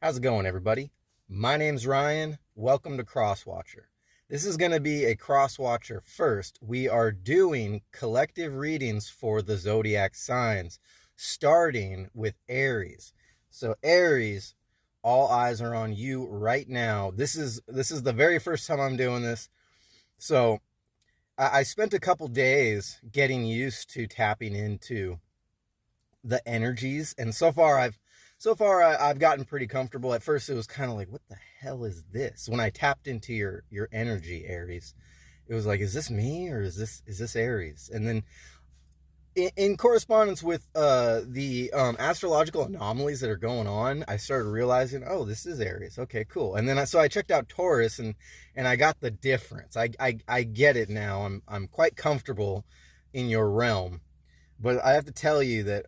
How's it going, everybody? My name's Ryan. Welcome to Crosswatcher. This is going to be a Crosswatcher first. We are doing collective readings for the zodiac signs, starting with Aries. So Aries, all eyes are on you right now. This is the very first time I'm doing this. So I spent a couple days getting used to tapping into the energies, and so far I've gotten pretty comfortable. At first it was kind of like, what the hell is this? When I tapped into your energy, Aries, it was like, is this me or is this Aries? And then in correspondence with the astrological anomalies that are going on, I started realizing, oh, this is Aries. Okay, cool. And then I checked out Taurus, and I got the difference. I get it now. I'm quite comfortable in your realm. But I have to tell you that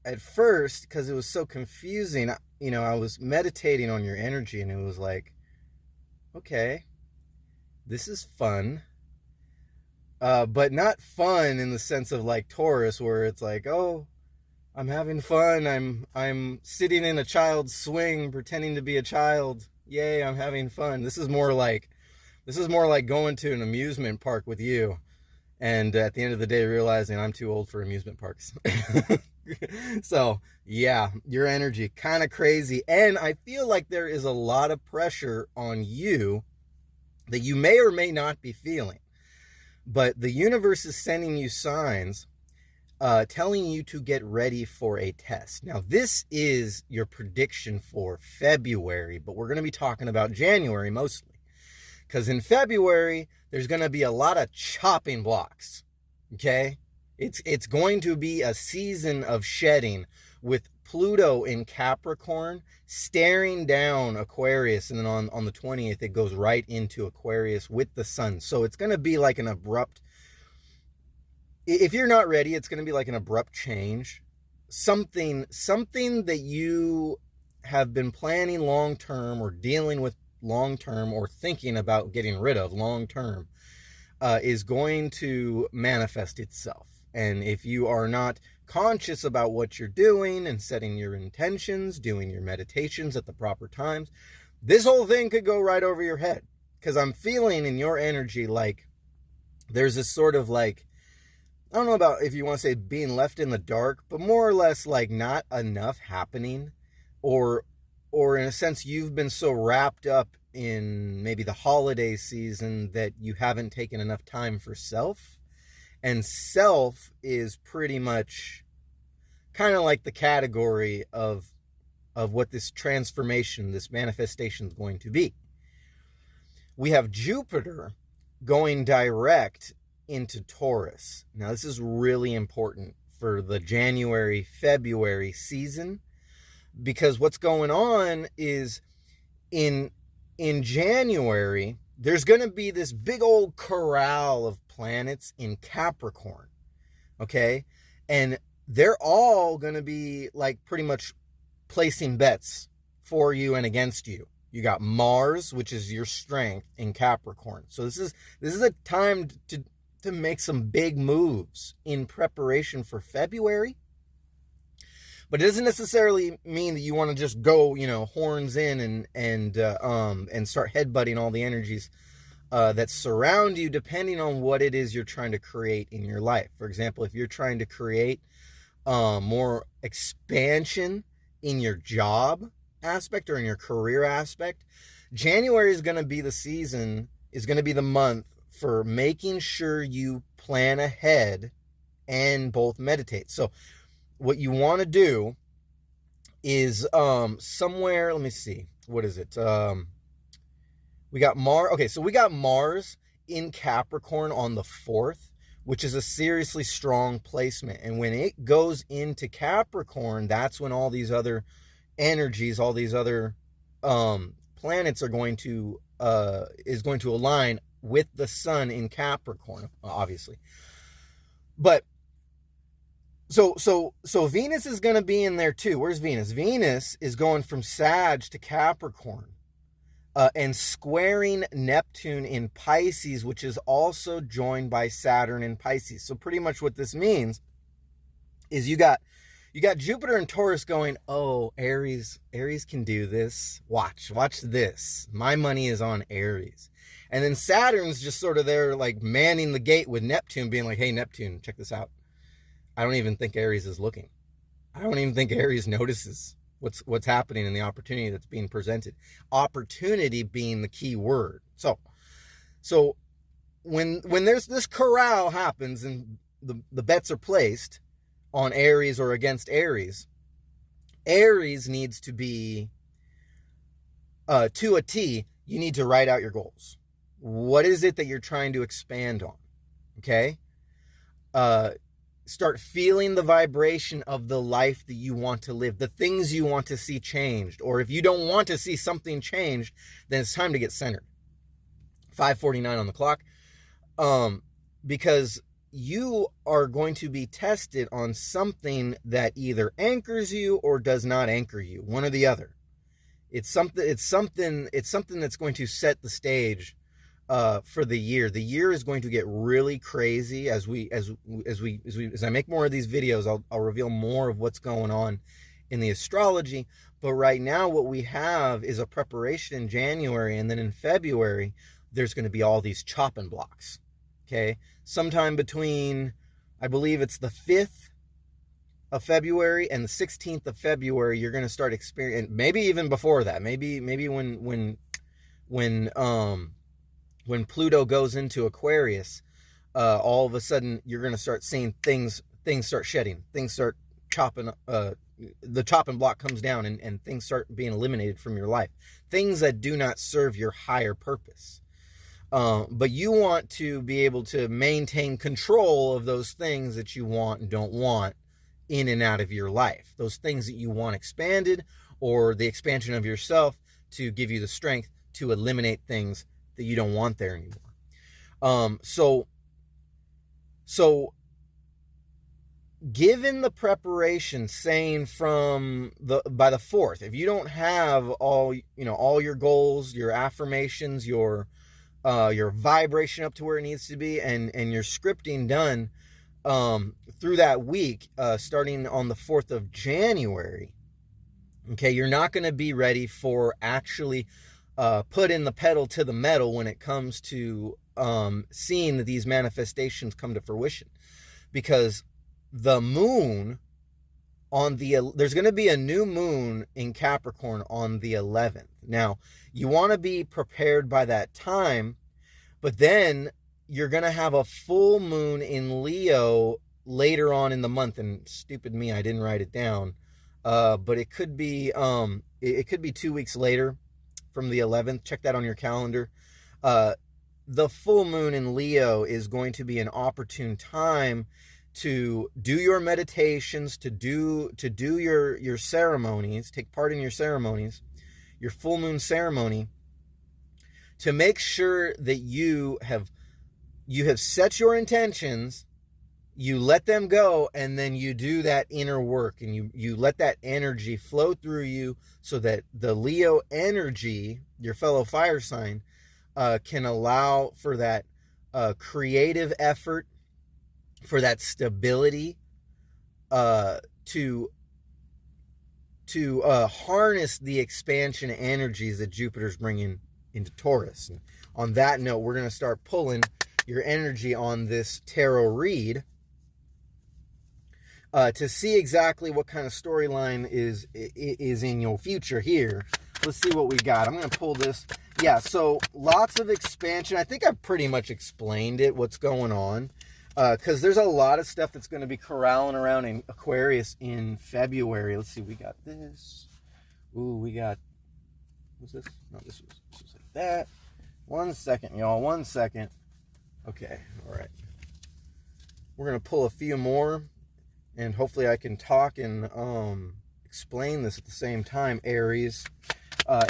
at first, because it was so confusing, I was meditating on your energy, and it was like, okay, this is fun. But not fun in the sense of like Taurus, where it's like, oh, I'm having fun. I'm sitting in a child's swing, pretending to be a child. Yay, I'm having fun. This is more like going to an amusement park with you, and at the end of the day realizing I'm too old for amusement parks. So yeah, your energy kind of crazy, and I feel like there is a lot of pressure on you that you may or may not be feeling, but the universe is sending you signs, telling you to get ready for a test. Now, this is your prediction for February, but we're going to be talking about January mostly, because in February there's going to be a lot of chopping blocks. Okay, it's going to be a season of shedding, with Pluto in Capricorn staring down Aquarius, and then on the 20th it goes right into Aquarius with the sun. So it's going to be like an abrupt, if you're not ready, it's going to be like an abrupt change. Something that you have been planning long term, or dealing with long term, or thinking about getting rid of long term, is going to manifest itself. And if you are not conscious about what you're doing and setting your intentions, doing your meditations at the proper times, this whole thing could go right over your head. Because I'm feeling in your energy like there's this sort of like, I don't know about if you want to say being left in the dark, but more or less like not enough happening, or in a sense you've been so wrapped up in maybe the holiday season that you haven't taken enough time for self. And self is pretty much kind of like the category of what this transformation, this manifestation is going to be. We have Jupiter going direct into Taurus. Now, this is really important for the January, February season, because what's going on is in January, there's going to be this big old corral of planets in Capricorn, okay? And they're all going to be like pretty much placing bets for you and against you. You got Mars, which is your strength, in Capricorn. So this is a time to make some big moves in preparation for February. But it doesn't necessarily mean that you want to just go, horns in and start headbutting all the energies that surround you, depending on what it is you're trying to create in your life. For example, if you're trying to create more expansion in your job aspect or in your career aspect, January is going to be the season, is going to be the month for making sure you plan ahead and both meditate. So what you want to do is somewhere, let me see, what is it? We got Mars. Okay, so we got Mars in Capricorn on the 4th, which is a seriously strong placement. And when it goes into Capricorn, that's when all these other energies, all these other planets are going to align with the sun in Capricorn, obviously. But so Venus is going to be in there too. Where's Venus? Venus is going from Sag to Capricorn, and squaring Neptune in Pisces, which is also joined by Saturn in Pisces. So pretty much what this means is you got You got Jupiter and Taurus going, oh, Aries can do this. Watch this. My money is on Aries. And then Saturn's just sort of there, like manning the gate with Neptune, being like, hey, Neptune, check this out. I don't even think Aries is looking. I don't even think Aries notices what's happening in the opportunity that's being presented. Opportunity being the key word. So when there's this corral happens and the bets are placed on Aries or against Aries, Aries needs to be, to a T, you need to write out your goals. What is it that you're trying to expand on? Okay? Start feeling the vibration of the life that you want to live, the things you want to see changed. Or if you don't want to see something changed, then it's time to get centered. 5:49 on the clock. Because you are going to be tested on something that either anchors you or does not anchor you, one or the other. It's something that's going to set the stage for the year. The year is going to get really crazy as I make more of these videos. I'll reveal more of what's going on in the astrology. But right now, what we have is a preparation in January, and then in February, there's going to be all these chopping blocks. Okay, sometime between, I believe it's the 5th of February and the 16th of February, you're going to start experiencing, maybe even before that, maybe when Pluto goes into Aquarius, all of a sudden you're going to start seeing things start shedding, things start chopping, the chopping block comes down, and things start being eliminated from your life, things that do not serve your higher purpose. But you want to be able to maintain control of those things that you want and don't want in and out of your life. Those things that you want expanded, or the expansion of yourself to give you the strength to eliminate things that you don't want there anymore. So given the preparation, saying by the 4th, if you don't have all your goals, your affirmations, your vibration up to where it needs to be, and your scripting done through that week, starting on the 4th of January, okay, you're not going to be ready for actually putting the pedal to the metal when it comes to seeing that these manifestations come to fruition. Because the moon there's going to be a new moon in Capricorn on the 11th. Now, you want to be prepared by that time, but then you're going to have a full moon in Leo later on in the month. And stupid me, I didn't write it down. But it could be 2 weeks later from the 11th. Check that on your calendar. The full moon in Leo is going to be an opportune time to do your meditations, to do your ceremonies, take part in your ceremonies, your full moon ceremony, to make sure that you have set your intentions, you let them go, and then you do that inner work, and you let that energy flow through you, so that the Leo energy, your fellow fire sign, can allow for that creative effort, for that stability, to harness the expansion energies that Jupiter's bringing into Taurus. And on that note, we're going to start pulling your energy on this tarot read to see exactly what kind of storyline is in your future here. Let's see what we got. I'm going to pull this. Yeah, so lots of expansion. I think I've pretty much explained it, what's going on. Because there's a lot of stuff that's going to be corralling around in Aquarius in February. Let's see, we got this. Ooh, we got, what's this? No, this was like that. 1 second, y'all, 1 second. Okay, all right. We're going to pull a few more, and hopefully I can talk and explain this at the same time. Aries.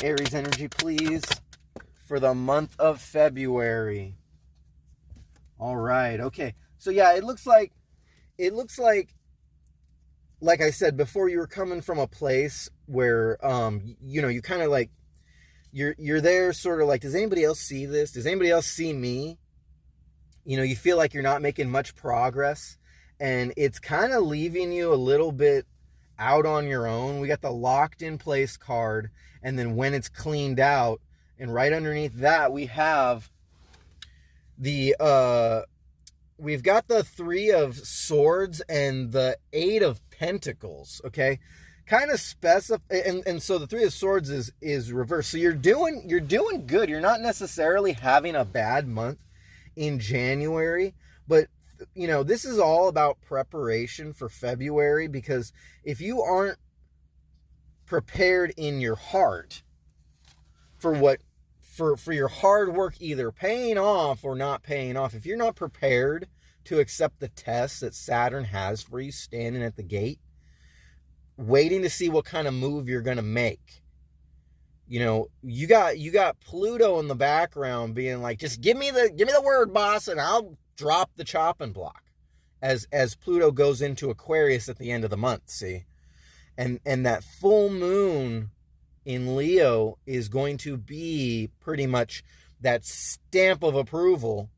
Aries energy, please, for the month of February. All right, okay. So yeah, it looks like, like I said before, you were coming from a place where, you kind of like, you're there sort of like, does anybody else see this? Does anybody else see me? You feel like you're not making much progress, and it's kind of leaving you a little bit out on your own. We got the locked in place card, and then when it's cleaned out, and right underneath that we have we've got the 3 of Swords and the 8 of Pentacles, okay? Kind of and so the 3 of Swords is reversed. So you're doing good. You're not necessarily having a bad month in January, but this is all about preparation for February, because if you aren't prepared in your heart for your hard work either paying off or not paying off, if you're not prepared to accept the test that Saturn has for you standing at the gate, waiting to see what kind of move you're going to make, you got Pluto in the background being like, just give me the word, boss, and I'll drop the chopping block as Pluto goes into Aquarius at the end of the month. See, and that full moon in Leo is going to be pretty much that stamp of approval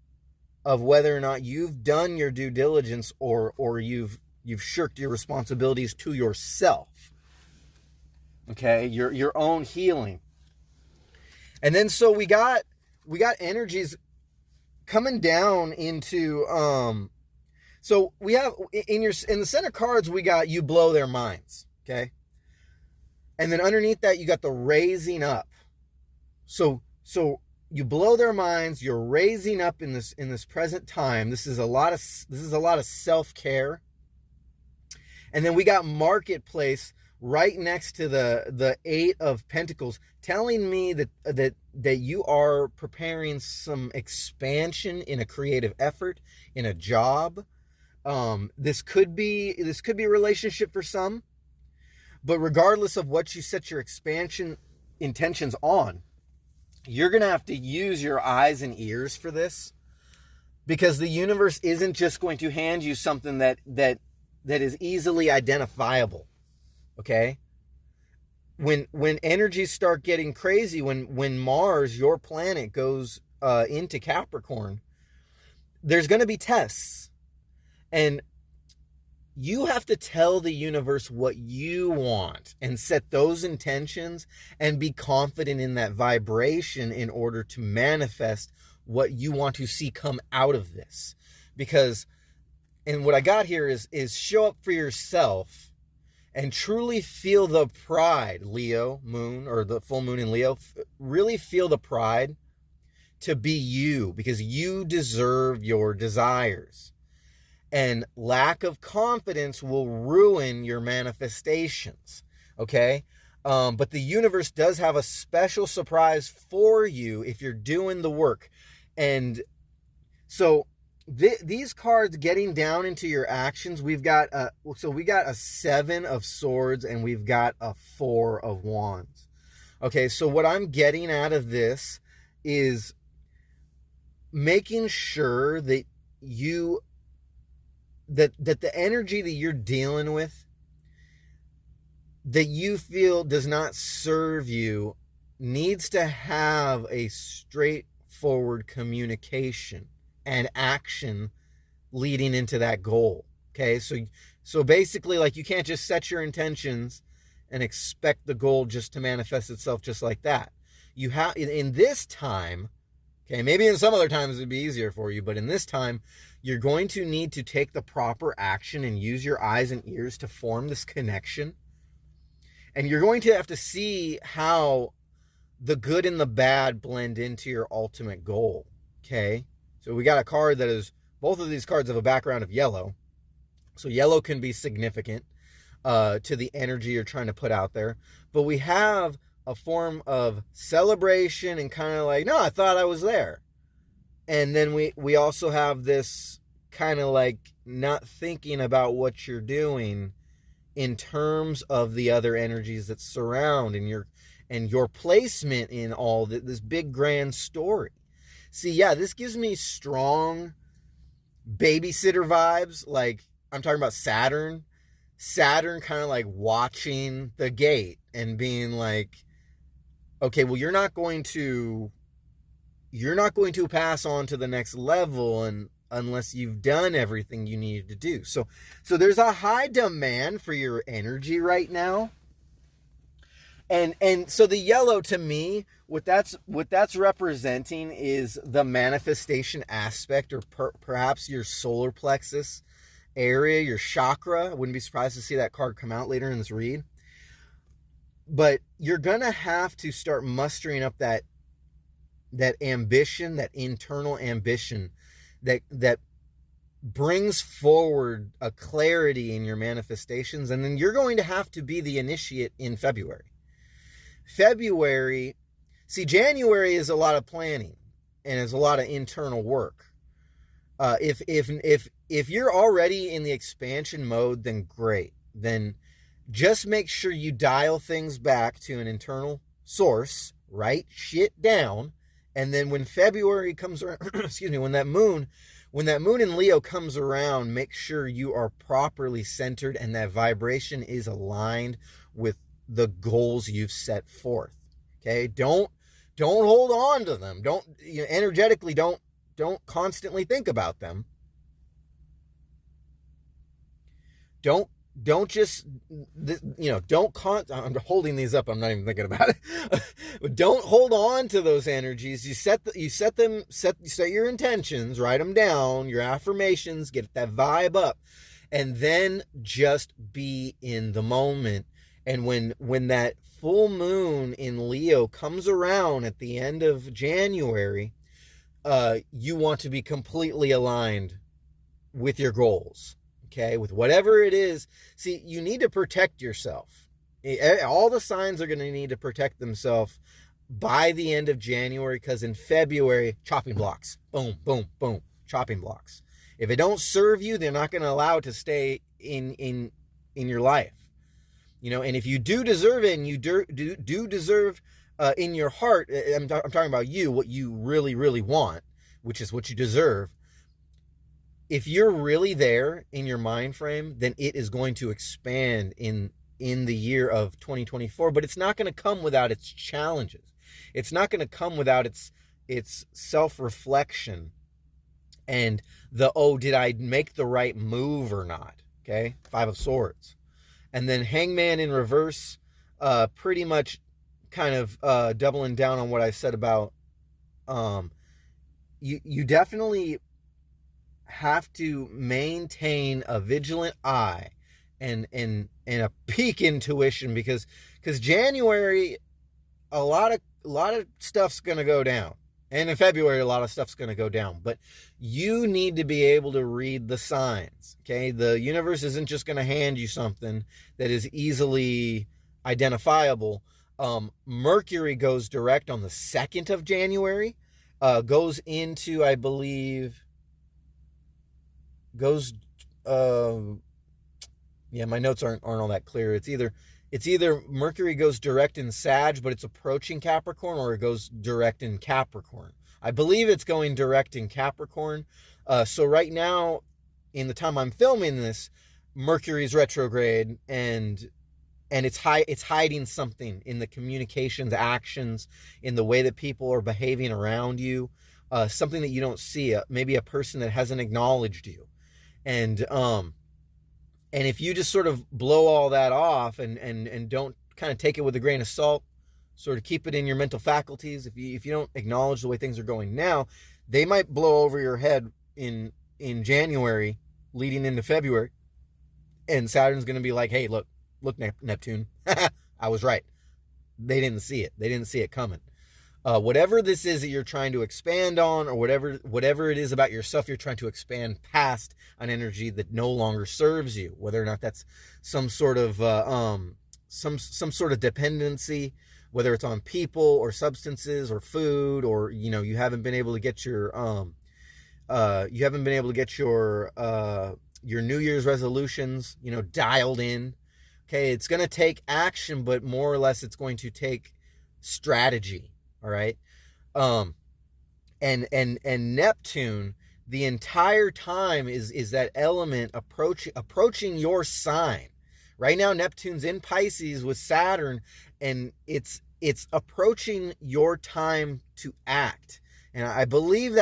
of whether or not you've done your due diligence or you've shirked your responsibilities to yourself. Okay, your own healing. And then so we got energies coming down into so we have in the center cards, we got you blow their minds, okay? And then underneath that you got the raising up. So you blow their minds, you're raising up in this present time. This is a lot of self-care. And then we got Marketplace right next to the 8 of Pentacles, telling me that you are preparing some expansion in a creative effort, in a job. This could be a relationship for some, but regardless of what you set your expansion intentions on, you're going to have to use your eyes and ears for this, because the universe isn't just going to hand you something that is easily identifiable. Okay? When energies start getting crazy, when Mars, your planet, goes into Capricorn, there's going to be tests. And you have to tell the universe what you want and set those intentions and be confident in that vibration in order to manifest what you want to see come out of this. Because, and what I got here is show up for yourself and truly feel the pride, Leo moon, or the full moon in Leo. Really feel the pride to be you, because you deserve your desires. And lack of confidence will ruin your manifestations, okay? But the universe does have a special surprise for you if you're doing the work. And so these cards getting down into your actions, we got a 7 of Swords and we've got a 4 of Wands. Okay, so what I'm getting out of this is making sure that that the energy that you're dealing with, that you feel does not serve you, needs to have a straightforward communication and action leading into that goal. Okay, so basically, like, you can't just set your intentions and expect the goal just to manifest itself just like that. You have, in this time, okay, maybe in some other times it'd be easier for you, but in this time, you're going to need to take the proper action and use your eyes and ears to form this connection. And you're going to have to see how the good and the bad blend into your ultimate goal, okay? So we got a card that is, both of these cards have a background of yellow. So yellow can be significant to the energy you're trying to put out there. But we have a form of celebration and kind of like, no, I thought I was there. And then we also have this kind of like not thinking about what you're doing in terms of the other energies that surround and your placement in all this big grand story. See, yeah, this gives me strong babysitter vibes. Like, I'm talking about Saturn kind of like watching the gate and being like, okay, well, you're not going to pass on to the next level unless you've done everything you needed to do. So there's a high demand for your energy right now. And so the yellow, to me, what that's representing is the manifestation aspect, or perhaps your solar plexus area, your chakra. I wouldn't be surprised to see that card come out later in this read. But you're gonna have to start mustering up that ambition, that internal ambition, that brings forward a clarity in your manifestations. And then you're going to have to be the initiate in February. January is a lot of planning and is a lot of internal work. If you're already in the expansion mode, then great. Then just make sure you dial things back to an internal source, write shit down, and then when February comes around, excuse me, when that moon in Leo comes around, make sure you are properly centered and that vibration is aligned with the goals you've set forth. Okay? Don't hold on to them. Energetically don't constantly think about them. I'm holding these up. I'm not even thinking about it. But don't hold on to those energies. You set your intentions, write them down, your affirmations, get that vibe up, and then just be in the moment. And when that full moon in Leo comes around at the end of January, you want to be completely aligned with your goals. Okay, with whatever it is. See, you need to protect yourself. All the signs are going to need to protect themselves by the end of January, because in February, chopping blocks. Boom, boom, boom, chopping blocks. If it don't serve you, they're not going to allow it to stay in your life. And if you do deserve it, and you do deserve in your heart, I'm talking about you, what you really, really want, which is what you deserve. If you're really there in your mind frame, then it is going to expand in the year of 2024, but it's not going to come without its challenges. It's not going to come without its self-reflection and did I make the right move or not? Okay, 5 of Swords. And then Hangman in reverse, pretty much kind of doubling down on what I said about you definitely have to maintain a vigilant eye and a peak intuition, because January, a lot of stuff's going to go down, and in February a lot of stuff's going to go down, but you need to be able to read the signs. Okay, the universe isn't just going to hand you something that is easily identifiable. Mercury goes direct on the 2nd of January, goes into, I believe, my notes aren't all that clear. It's either Mercury goes direct in Sag, but it's approaching Capricorn, or it goes direct in Capricorn. I believe it's going direct in Capricorn. So right now, in the time I'm filming this, Mercury's retrograde, and it's hiding something in the communications, actions, in the way that people are behaving around you, something that you don't see, maybe a person that hasn't acknowledged you. And if you just sort of blow all that off and don't kind of take it with a grain of salt, sort of keep it in your mental faculties, if you don't acknowledge the way things are going now, they might blow over your head in January leading into February, and Saturn's going to be like, hey, look Neptune, I was right. They didn't see it coming. Whatever this is that you're trying to expand on, or whatever it is about yourself you're trying to expand past an energy that no longer serves you, whether or not that's some sort of some sort of dependency, whether it's on people or substances or food, or you haven't been able to get your New Year's resolutions dialed in. Okay, it's going to take action, but more or less it's going to take strategy. All right. And Neptune, the entire time is that element approaching your sign. Right now, Neptune's in Pisces with Saturn, and it's approaching your time to act. And I believe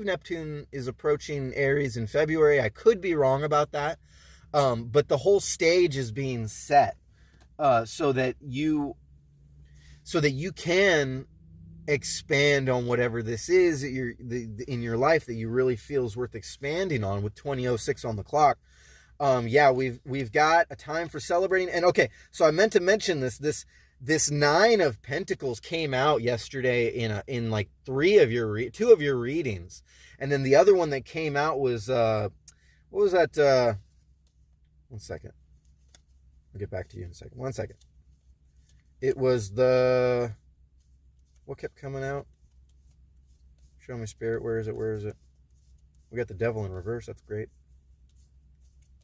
Neptune is approaching Aries in February. I could be wrong about that. But the whole stage is being set so that you can expand on whatever this is in your life that you really feel is worth expanding on with 2006 on the clock. Yeah, we've got a time for celebrating. And okay, so I meant to mention this Nine of Pentacles came out yesterday in like two of your readings, and then the other one that came out was what was that? One second, I'll get back to you in a second. 1 second. It was what kept coming out? Show me, Spirit. Where is it? We got the Devil in reverse. That's great.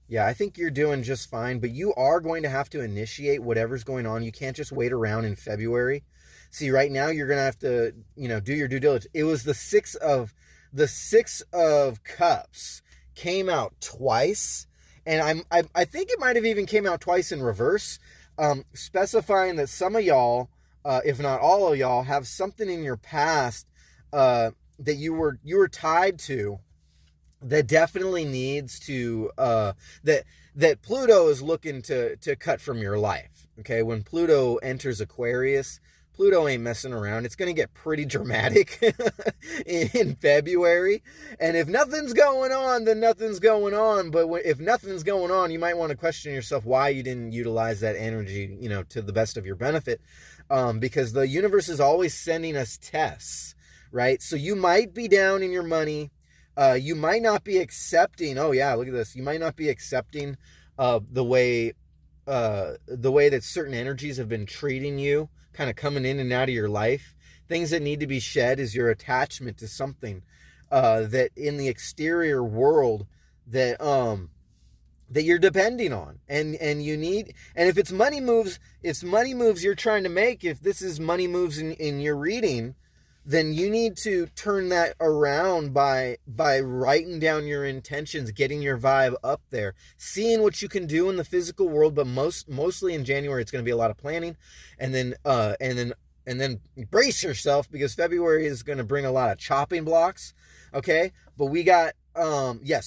Yeah, I think you're doing just fine, but you are going to have to initiate whatever's going on. You can't just wait around in February. See, right now you're going to have to, do your due diligence. It was the Six of Cups came out twice, and I think it might have even came out twice in reverse, specifying that some of y'all, if not all of y'all, have something in your past that you were tied to, that definitely needs to that Pluto is looking to cut from your life. Okay, when Pluto enters Aquarius, Pluto ain't messing around. It's going to get pretty dramatic in February. And if nothing's going on, then nothing's going on. But if nothing's going on, you might want to question yourself why you didn't utilize that energy, to the best of your benefit. Because the universe is always sending us tests, right? So you might be down in your money. You might not be accepting. Oh yeah, look at this. You might not be accepting the way that certain energies have been treating you, kind of coming in and out of your life. Things that need to be shed is your attachment to something that in the exterior world that you're depending on, and you need. And if it's money moves you're trying to make, if this is money moves in your reading, then you need to turn that around by writing down your intentions, getting your vibe up there, seeing what you can do in the physical world. But mostly in January, it's going to be a lot of planning, and then brace yourself, because February is going to bring a lot of chopping blocks. Okay, but we got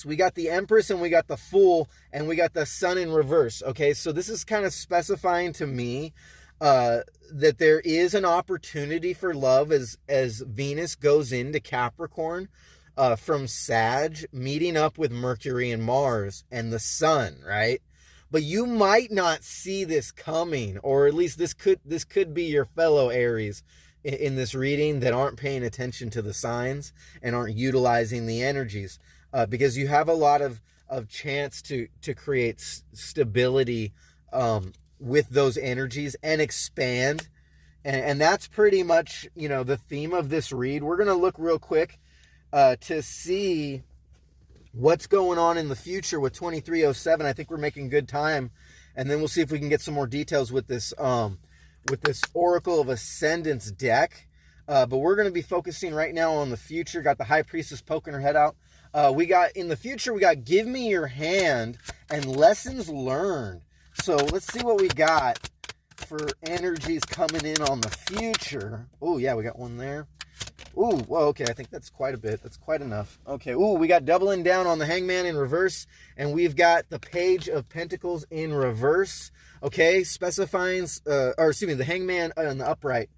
we got the Empress, and we got the Fool, and we got the Sun in reverse. Okay, so this is kind of specifying to me that there is an opportunity for love as Venus goes into Capricorn from Sag, meeting up with Mercury and Mars and the Sun, right? But you might not see this coming, or at least this could be your fellow Aries in this reading that aren't paying attention to the signs and aren't utilizing the energies, because you have a lot of chance to create stability with those energies and expand. And that's pretty much, the theme of this read. We're going to look real quick to see what's going on in the future with 2307. I think we're making good time. And then we'll see if we can get some more details with this Oracle of Ascendance deck. But we're going to be focusing right now on the future. Got the High Priestess poking her head out. We got Give Me Your Hand and Lessons Learned. So let's see what we got for energies coming in on the future. Oh, yeah, we got one there. Ooh, well, okay, I think that's quite a bit. That's quite enough. Okay, ooh, we got doubling down on the Hangman in reverse, and we've got the Page of Pentacles in reverse. Okay, specifying, the Hangman in the upright.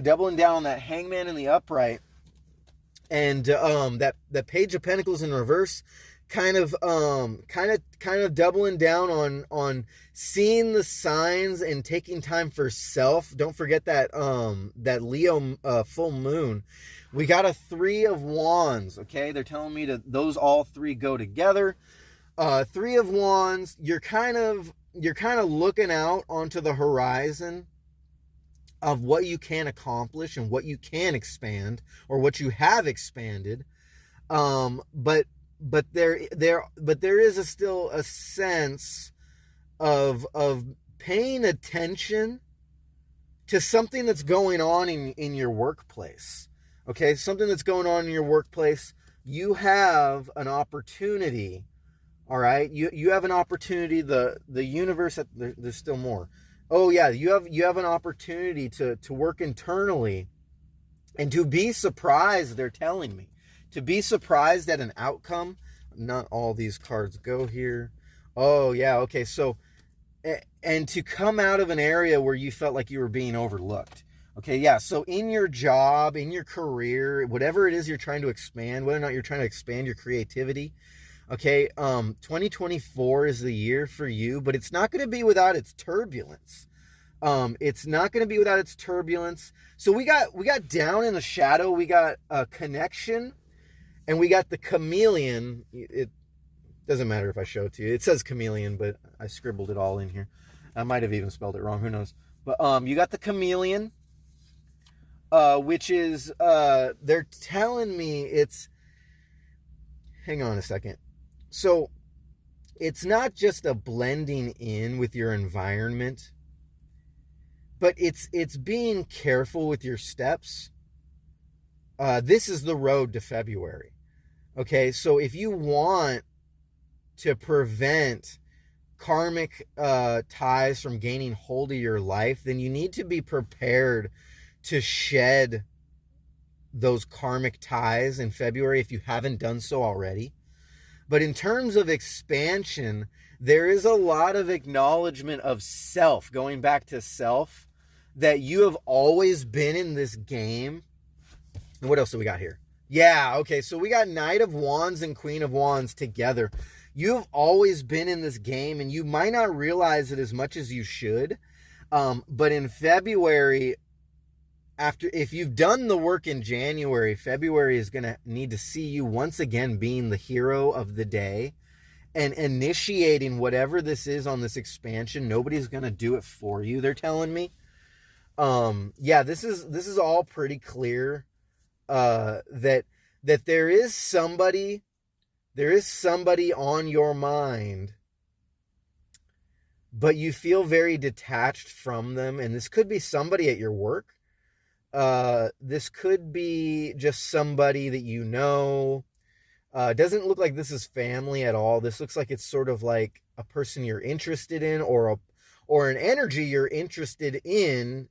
Doubling down on that Hangman in the upright. And that Page of Pentacles in reverse, kind of doubling down on seeing the signs and taking time for self. Don't forget that Leo full moon. We got a Three of Wands. Okay, they're telling me those all three go together. Three of Wands. You're kind of looking out onto the horizon of what you can accomplish and what you can expand, or what you have expanded. But there is still a sense of paying attention to something that's going on in your workplace. Okay, something that's going on in your workplace. You have an opportunity. All right, you have an opportunity. The universe. There's still more. Oh yeah, you have an opportunity to work internally And to be surprised, they're telling me, to be surprised at an outcome. Not all these cards go here. Oh, yeah, okay. So, and to come out of an area where you felt like you were being overlooked. Okay, yeah. So in your job, in your career, whatever it is you're trying to expand, whether or not you're trying to expand your creativity, okay, 2024 is the year for you, but it's not going to be without its turbulence. It's not going to be without its turbulence. So we got down in the shadow, we got a connection, and we got the chameleon. It doesn't matter if I show it to you. It says chameleon, but I scribbled it all in here. I might have even spelled it wrong. Who knows? But you got the chameleon, which is they're telling me it's. Hang on a second. So it's not just a blending in with your environment, but it's being careful with your steps. This is the road to February. Okay, so if you want to prevent karmic ties from gaining hold of your life, then you need to be prepared to shed those karmic ties in February if you haven't done so already. But in terms of expansion, there is a lot of acknowledgement of self, going back to self, that you have always been in this game. And what else do we got here? Yeah, okay, so we got Knight of Wands and Queen of Wands together. You've always been in this game, and you might not realize it as much as you should. But in February, if you've done the work in January, February is going to need to see you once again being the hero of the day and initiating whatever this is on this expansion. Nobody's going to do it for you, they're telling me. Yeah, this is all pretty clear. That there is somebody on your mind, but you feel very detached from them. And this could be somebody at your work. This could be just somebody that you know. Doesn't look like this is family at all. This looks like it's sort of like a person you're interested in, or an energy you're interested in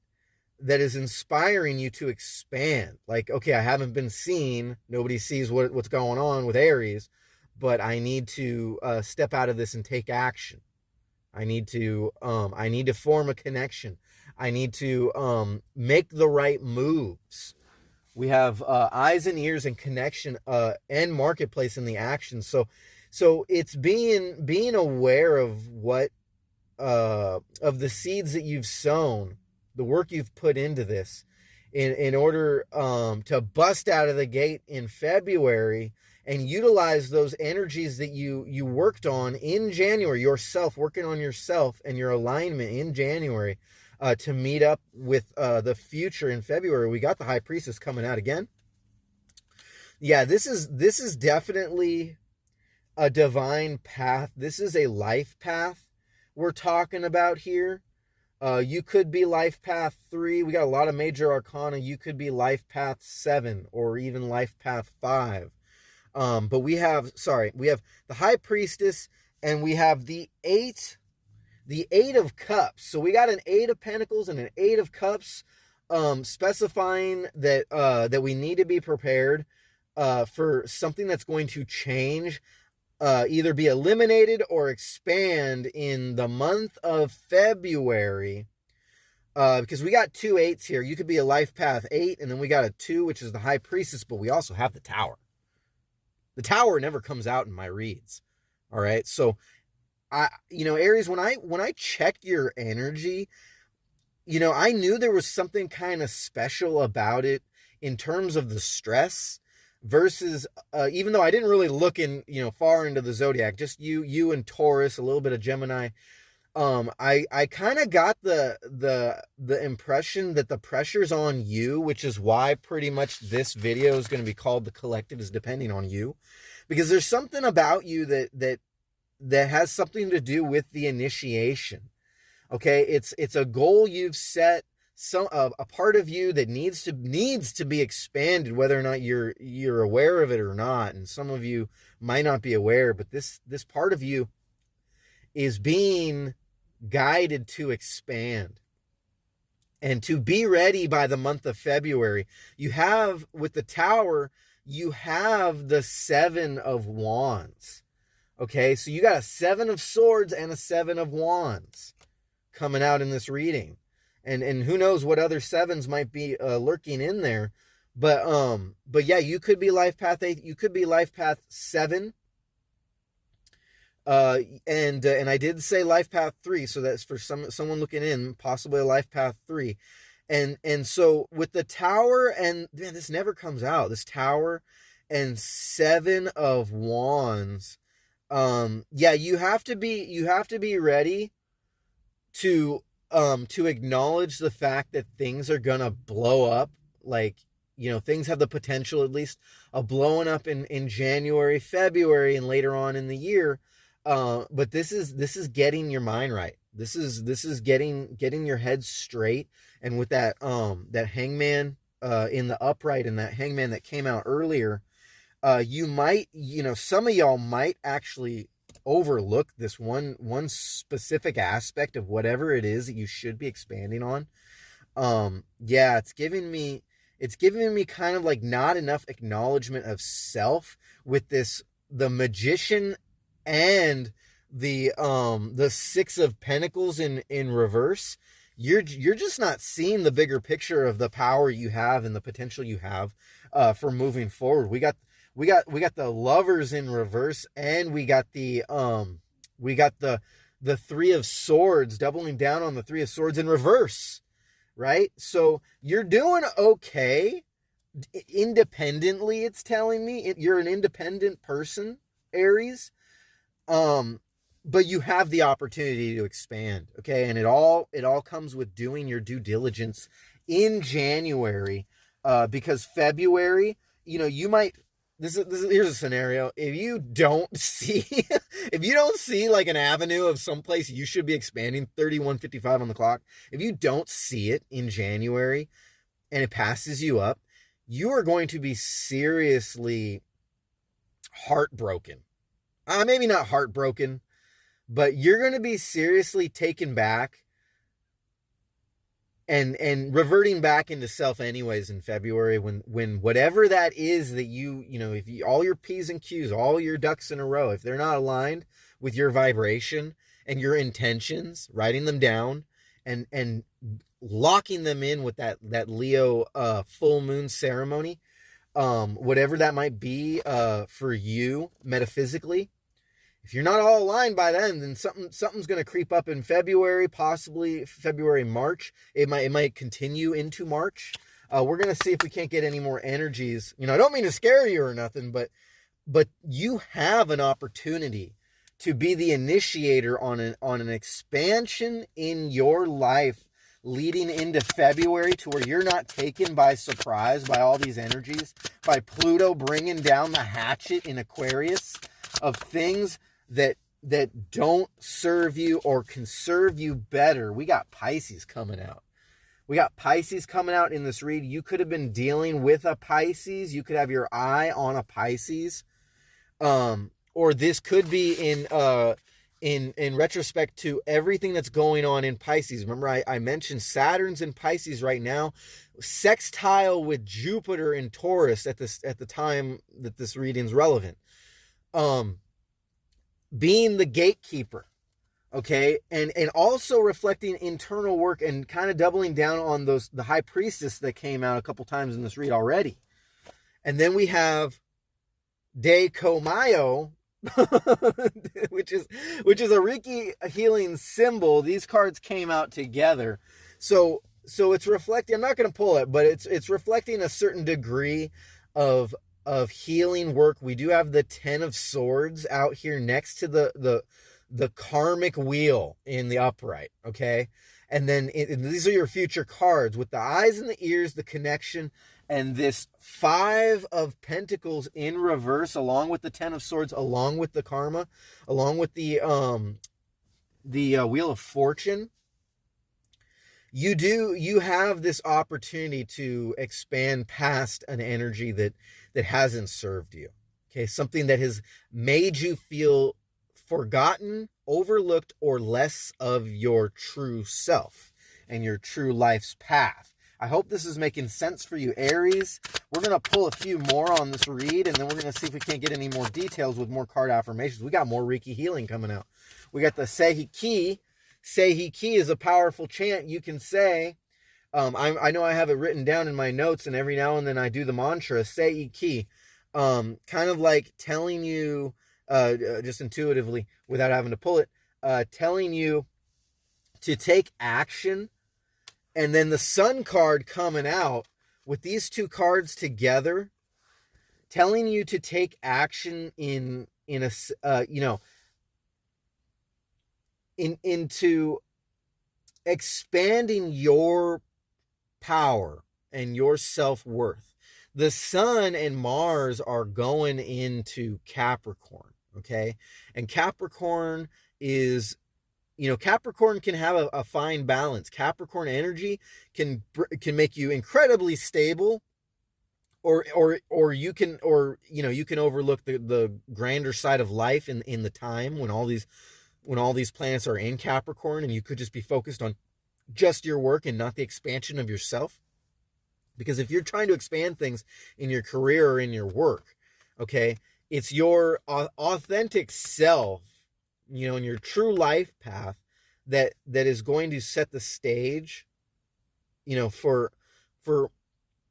that is inspiring you to expand. Like, okay, I haven't been seen. Nobody sees what's going on with Aries, but I need to step out of this and take action. I need to form a connection. I need to make the right moves. We have eyes and ears and connection and marketplace in the action. So it's being aware of what of the seeds that you've sown, the work you've put into this, in order to bust out of the gate in February and utilize those energies that you worked on in January, yourself, working on yourself and your alignment in January, to meet up with the future in February. We got the High Priestess coming out again. Yeah, this is definitely a divine path. This is a life path we're talking about here. You could be life path 3. We got a lot of major arcana. You could be life path 7 or even life path 5. But we have the High Priestess, and we have the 8 of Cups. So we got an 8 of Pentacles and an 8 of Cups, specifying that we need to be prepared for something that's going to change, either be eliminated or expand in the month of February. Because we got 2 8s here. You could be a life path 8, and then we got a 2, which is the High Priestess, but we also have the Tower. The Tower never comes out in my reads. All right. So Aries, when I checked your energy, I knew there was something kind of special about it in terms of the stress versus, even though I didn't really look in, far into the zodiac, just you and Taurus, a little bit of Gemini. I kind of got the impression that the pressure's on you, which is why pretty much this video is going to be called The Collective is Depending on You, because there's something about you that has something to do with the initiation. Okay, it's a goal you've set, a part of you that needs to be expanded, whether or not you're aware of it or not. And some of you might not be aware, but this part of you is being guided to expand. And to be ready by the month of February, you have, with the Tower, you have the Seven of Wands. Okay, so you got a Seven of Swords and a Seven of Wands coming out in this reading. And who knows what other sevens might be lurking in there. But yeah, you could be life path 8, you could be life path 7. And I did say life path 3, so that's for someone looking in, possibly a life path 3. And so with the Tower, and man, this never comes out, this Tower and Seven of Wands, yeah, you have to be ready to acknowledge the fact that things are gonna blow up. Like, things have the potential, at least, of blowing up in January, February, and later on in the year. But this is getting your mind right. This is getting your head straight. And with that Hangman in the upright, and that Hangman that came out earlier, you might, some of y'all might actually overlook this one specific aspect of whatever it is that you should be expanding on. Yeah, it's giving me kind of like not enough acknowledgement of self with the Magician and the Six of Pentacles in reverse. You're just not seeing the bigger picture of the power you have and the potential you have for moving forward. We got the Lovers in reverse, and we got the Three of Swords, doubling down on the Three of Swords in reverse, right? So you're doing okay independently, it's telling me. You're an independent person, Aries. But you have the opportunity to expand, okay? And it all comes with doing your due diligence in January, because February, you might. Here's a scenario. If you don't see like an avenue of someplace you should be expanding, 31:55 on the clock, if you don't see it in January and it passes you up, you are going to be seriously heartbroken. Maybe not heartbroken, but you're going to be seriously taken back and reverting back into self anyways in February, when whatever that is that if all your P's and Q's, all your ducks in a row, if they're not aligned with your vibration and your intentions, writing them down and locking them in with that Leo full moon ceremony, whatever that might be for you metaphysically. If you're not all aligned by then something's going to creep up in February, possibly February, March. It might continue into March. We're going to see if we can't get any more energies. I don't mean to scare you or nothing, but you have an opportunity to be the initiator on an expansion in your life leading into February, to where you're not taken by surprise by all these energies, by Pluto bringing down the hatchet in Aquarius of things that don't serve you or can serve you better. We got Pisces coming out. In this read. You could have been dealing with a Pisces. You could have your eye on a Pisces. Or this could be in retrospect to everything that's going on in Pisces. Remember, I mentioned Saturn's in Pisces right now, sextile with Jupiter in Taurus at the time that this reading's relevant. Being the gatekeeper, okay, and also reflecting internal work and kind of doubling down on the High Priestess that came out a couple times in this read already. And then we have De Comayo, which is a Reiki healing symbol. These cards came out together, so it's reflecting. I'm not going to pull it, but it's reflecting a certain degree of healing work. We do have the Ten of Swords out here next to the karmic wheel in the upright, okay? And then these are your future cards with the eyes and the ears, the connection, and this Five of Pentacles in reverse, along with the Ten of Swords, along with the karma, along with the Wheel of Fortune. You have this opportunity to expand past an energy that hasn't served you. Okay, something that has made you feel forgotten, overlooked, or less of your true self. and your true life's path. I hope this is making sense for you, Aries. We're going to pull a few more on this read, and then we're going to see if we can't get any more details with more card affirmations. We got more Reiki healing coming out. We got the Sehi Ki. Sehi Ki is a powerful chant you can say. I know I have it written down in my notes, and every now and then I do the mantra, Sehi Ki. Kind of like telling you, just intuitively, without having to pull it, telling you to take action. And then the Sun card coming out with these two cards together, telling you to take action into expanding your power and your self-worth. The Sun and Mars are going into Capricorn, okay? And Capricorn is, Capricorn can have a fine balance. Capricorn energy can make you incredibly stable, or you can overlook the grander side of life in the time when all these planets are in Capricorn, and you could just be focused on just your work and not the expansion of yourself. Because if you're trying to expand things in your career or in your work, okay, it's your authentic self, in your true life path that is going to set the stage, for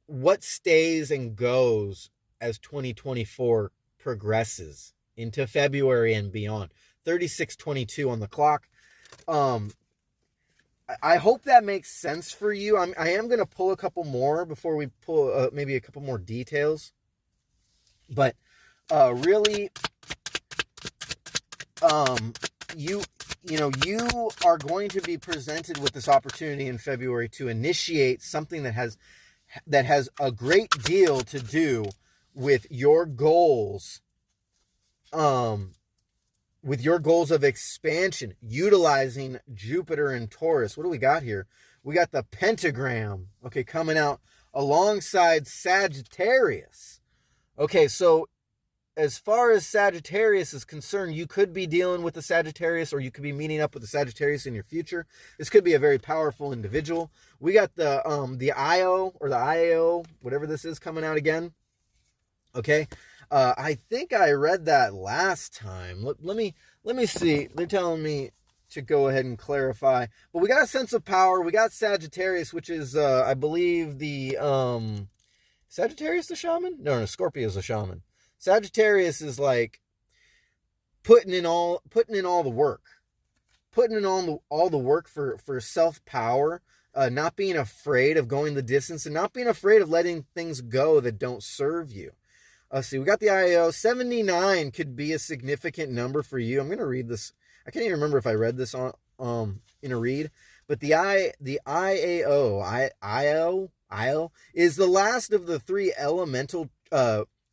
what stays and goes as 2024 progresses into February and beyond. 36:22 on the clock. I hope that makes sense for you. I am going to pull a couple more before we pull maybe a couple more details. But really, you are going to be presented with this opportunity in February to initiate something that has a great deal to do with your goals, of expansion, utilizing Jupiter and Taurus. What do we got here? We got the pentagram, okay, coming out alongside Sagittarius. Okay, so as far as Sagittarius is concerned, you could be dealing with the Sagittarius, or you could be meeting up with the Sagittarius in your future. This could be a very powerful individual. We got the IO or the IAO, whatever this is, coming out again. Okay. I think I read that last time. Let me see. They're telling me to go ahead and clarify. But we got a sense of power. We got Sagittarius, which is, I believe, the Sagittarius the shaman? No, Scorpio is the shaman. Sagittarius is like putting in all the work, putting in all the work for self-power, not being afraid of going the distance, and not being afraid of letting things go that don't serve you. See, we got the IAO. 79 could be a significant number for you. I'm going to read this. I can't even remember if I read this on in a read, but the IO is the last of the three elemental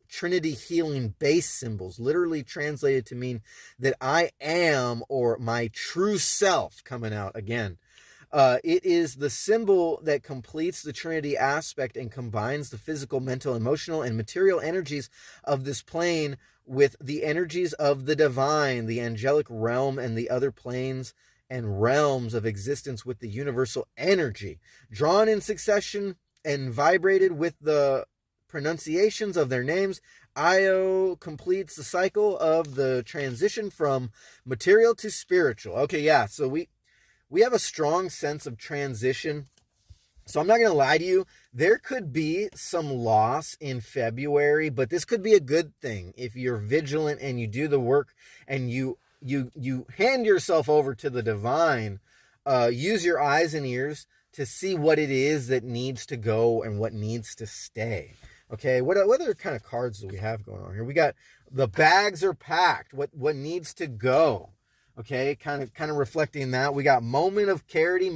Trinity healing base symbols, literally translated to mean that I am, or my true self, coming out again. It is the symbol that completes the Trinity aspect and combines the physical, mental, emotional, and material energies of this plane with the energies of the divine, the angelic realm, and the other planes and realms of existence with the universal energy, drawn in succession and vibrated with the pronunciations of their names. Io completes the cycle of the transition from material to spiritual. Okay, yeah, so we have a strong sense of transition. So I'm not going to lie to you. There could be some loss in February, but this could be a good thing if you're vigilant and you do the work and you hand yourself over to the divine. Use your eyes and ears to see what it is that needs to go and what needs to stay. Okay, what other kind of cards do we have going on here? We got the bags are packed. What needs to go? Okay, kind of reflecting that. We got moment of clarity.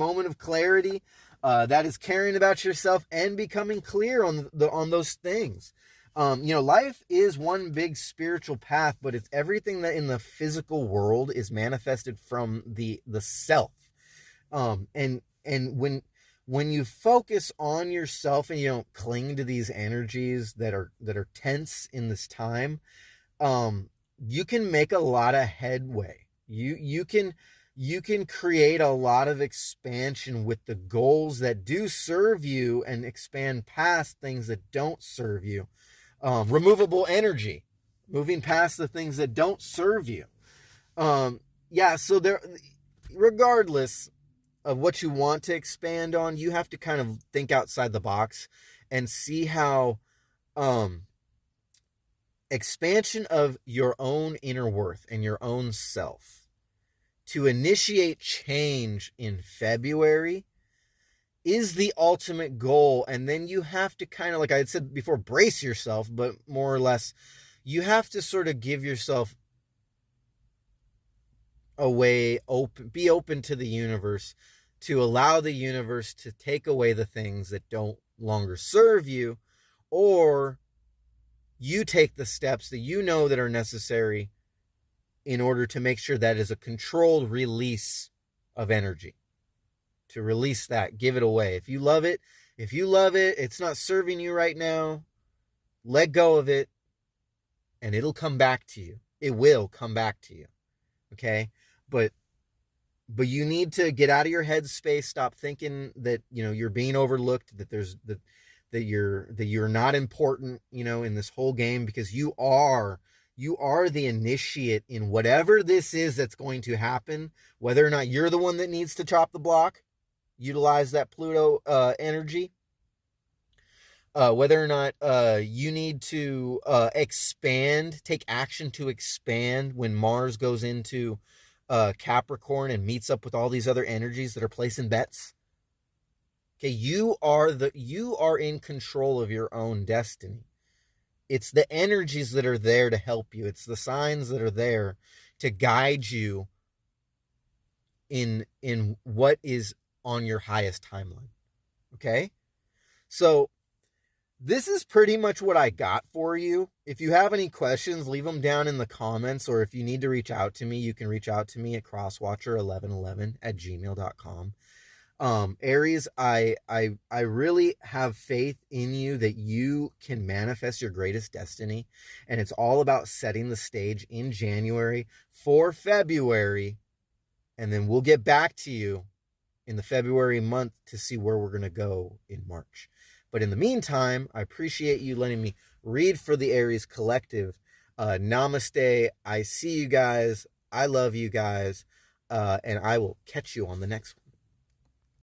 That is caring about yourself and becoming clear on those things. Life is one big spiritual path, but it's everything that in the physical world is manifested from the self. And when you focus on yourself and you don't cling to these energies that are tense in this time, you can make a lot of headway. You can you can create a lot of expansion with the goals that do serve you and expand past things that don't serve you. Removable energy, moving past the things that don't serve you. Yeah, so there, regardless of what you want to expand on, you have to kind of think outside the box and see how expansion of your own inner worth and your own self to initiate change in February is the ultimate goal. And then you have to kind of, like I had said before, brace yourself, but more or less, you have to sort of give yourself a way, be open to the universe, to allow the universe to take away the things that don't longer serve you, or you take the steps that you know that are necessary in order to make sure that is a controlled release of energy. To release that, give it away. If you love it, it's not serving you right now, let go of it, and it'll come back to you. It will come back to you. Okay? But you need to get out of your head space, stop thinking that, you're being overlooked, that there's that you're not important, in this whole game, because you are the initiate in whatever this is that's going to happen, whether or not you're the one that needs to chop the block, utilize that Pluto energy, whether or not you need to expand, take action to expand when Mars goes into Capricorn and meets up with all these other energies that are placing bets. Okay, you are in control of your own destiny. It's the energies that are there to help you. It's the signs that are there to guide you in what is on your highest timeline. Okay? So this is pretty much what I got for you. If you have any questions, leave them down in the comments, or if you need to reach out to me, you can reach out to me at crosswatcher1111@gmail.com. Aries, I really have faith in you that you can manifest your greatest destiny, and it's all about setting the stage in January for February, and then we'll get back to you in the February month to see where we're going to go in March. But in the meantime, I appreciate you letting me read for the Aries Collective. Namaste. I see you guys. I love you guys. And I will catch you on the next one.